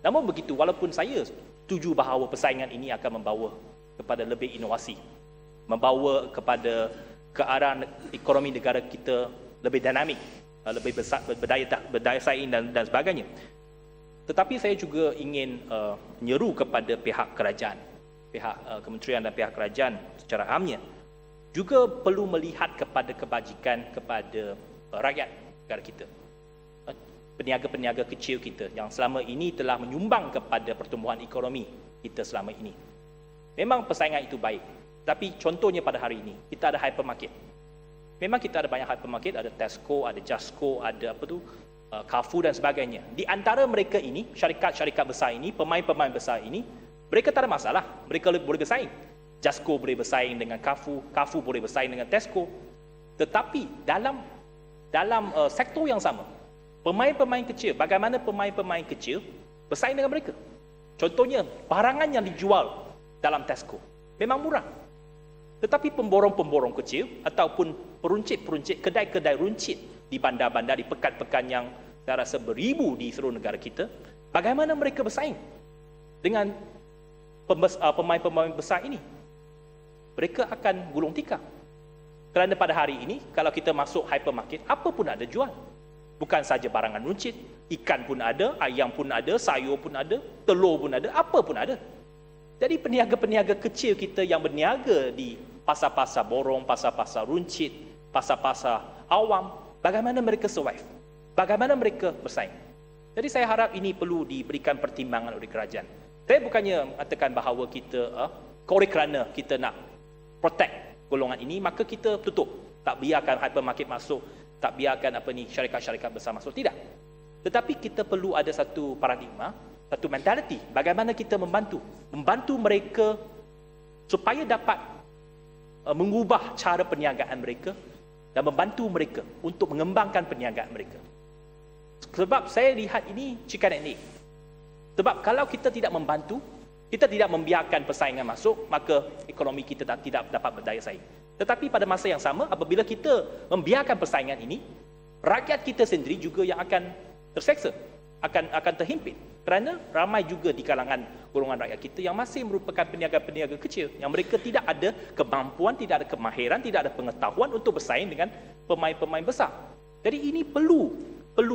Namun begitu, walaupun saya setuju bahawa persaingan ini akan membawa kepada lebih inovasi, membawa kepada ke arah ekonomi negara kita lebih dinamik, lebih besar, berdaya saing dan sebagainya. Tetapi saya juga ingin menyeru kepada pihak kerajaan, pihak kementerian dan pihak kerajaan secara amnya, juga perlu melihat kepada kebajikan kepada rakyat negara kita. Peniaga-peniaga kecil kita yang selama ini telah menyumbang kepada pertumbuhan ekonomi kita selama ini. Memang persaingan itu baik, tapi contohnya pada hari ini, kita ada hypermarket. Memang kita ada banyak hypermarket, ada Tesco, ada Justco, ada Carrefour dan sebagainya. Di antara mereka ini, syarikat-syarikat besar ini, pemain-pemain besar ini, mereka tak ada masalah, mereka boleh bersaing. Justco boleh bersaing dengan Carrefour, Carrefour boleh bersaing dengan Tesco. Tetapi dalam sektor yang sama, pemain-pemain kecil, bagaimana pemain-pemain kecil bersaing dengan mereka? Contohnya, barangan yang dijual dalam Tesco memang murah. Tetapi pemborong-pemborong kecil ataupun peruncit-peruncit, kedai-kedai runcit di bandar-bandar, di pekan-pekan yang saya rasa beribu di seluruh negara kita, bagaimana mereka bersaing dengan pemain-pemain besar ini? Mereka akan gulung tikar. Kerana pada hari ini, kalau kita masuk hypermarket, apa pun ada jual. Bukan saja barangan runcit, ikan pun ada, ayam pun ada, sayur pun ada, telur pun ada, apa pun ada. Jadi peniaga-peniaga kecil kita yang berniaga di pasar-pasar borong, pasar-pasar runcit, pasar-pasar awam, bagaimana mereka survive? Bagaimana mereka bersaing? Jadi saya harap ini perlu diberikan pertimbangan oleh kerajaan. Saya bukannya mengatakan bahawa kita, oleh kerana kita nak protect golongan ini, maka kita tutup. Tak biarkan hypermarket masuk, tak biarkan syarikat-syarikat besar masuk. Tidak. Tetapi kita perlu ada satu paradigma, satu mentality, bagaimana kita membantu mereka supaya dapat mengubah cara perniagaan mereka dan membantu mereka untuk mengembangkan perniagaan mereka. Sebab saya lihat ini chicken and egg. Sebab kalau kita tidak membantu, kita tidak membiarkan persaingan masuk, maka ekonomi kita tidak dapat berdaya saing. Tetapi pada masa yang sama, apabila kita membiarkan persaingan ini, rakyat kita sendiri juga yang akan terseksa, akan terhimpit. Kerana ramai juga di kalangan golongan rakyat kita yang masih merupakan peniaga-peniaga kecil, yang mereka tidak ada kemampuan, tidak ada kemahiran, tidak ada pengetahuan untuk bersaing dengan pemain-pemain besar. Jadi ini perlu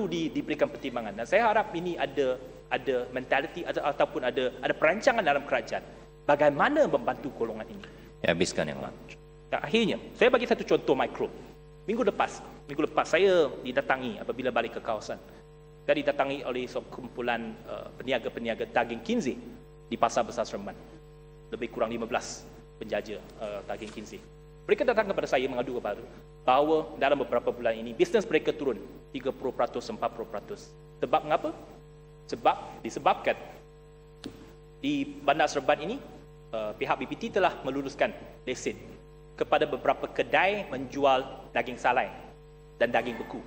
diberikan pertimbangan, dan saya harap ini ada mentaliti ataupun ada perancangan dalam kerajaan bagaimana membantu golongan ini. Ya, habiskan yang lain. Akhirnya, saya bagi satu contoh mikro. Minggu lepas saya didatangi apabila balik ke kawasan. Saya didatangi oleh kumpulan peniaga-peniaga daging kinzi di Pasar Besar Seremban. Lebih kurang 15 penjaja daging kinzi. Mereka datang kepada saya mengadu kepada bahawa dalam beberapa bulan ini bisnes mereka turun 30%, 40%. Sebab mengapa? Disebabkan di Bandar Seremban ini pihak BPT telah meluluskan lesen kepada beberapa kedai menjual daging salai dan daging beku.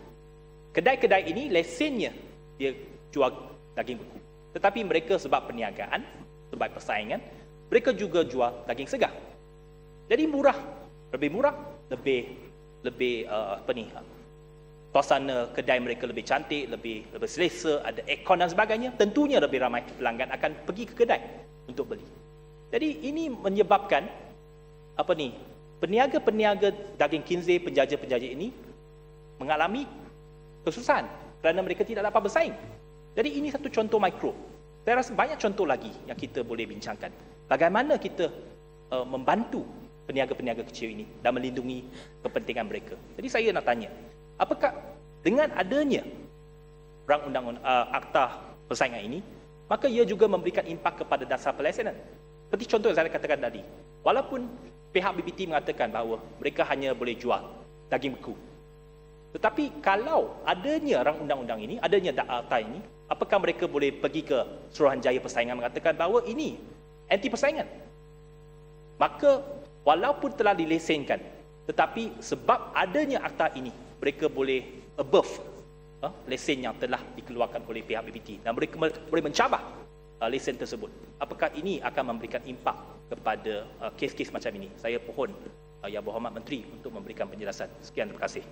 Kedai-kedai ini lesennya dia jual daging beku. Tetapi mereka sebab perniagaan, sebab persaingan, mereka juga jual daging segar. Jadi lebih murah, lebih suasana kedai mereka lebih cantik, lebih selesa, ada aircon dan sebagainya. Tentunya lebih ramai pelanggan akan pergi ke kedai untuk beli. Jadi ini menyebabkan peniaga-peniaga daging kinzi, penjaja-penjaja ini mengalami kesusahan kerana mereka tidak dapat bersaing. Jadi ini satu contoh mikro. Saya rasa banyak contoh lagi yang kita boleh bincangkan. Bagaimana kita membantu peniaga-peniaga kecil ini dan melindungi kepentingan mereka. Jadi saya nak tanya, apakah dengan adanya Akta Persaingan ini, maka ia juga memberikan impak kepada dasar pelesenan? Seperti contoh yang saya katakan tadi, walaupun pihak BPT mengatakan bahawa mereka hanya boleh jual daging beku, tetapi kalau adanya undang-undang ini, adanya akta ini, apakah mereka boleh pergi ke Suruhanjaya Persaingan mengatakan bahawa ini anti persaingan? Maka walaupun telah dilesenkan, tetapi sebab adanya akta ini, mereka boleh above lesen yang telah dikeluarkan oleh pihak BPT dan mereka boleh mencabar lesen tersebut. Apakah ini akan memberikan impak kepada kes-kes macam ini? Saya pohon Yang Berhormat Menteri untuk memberikan penjelasan. Sekian, terima kasih.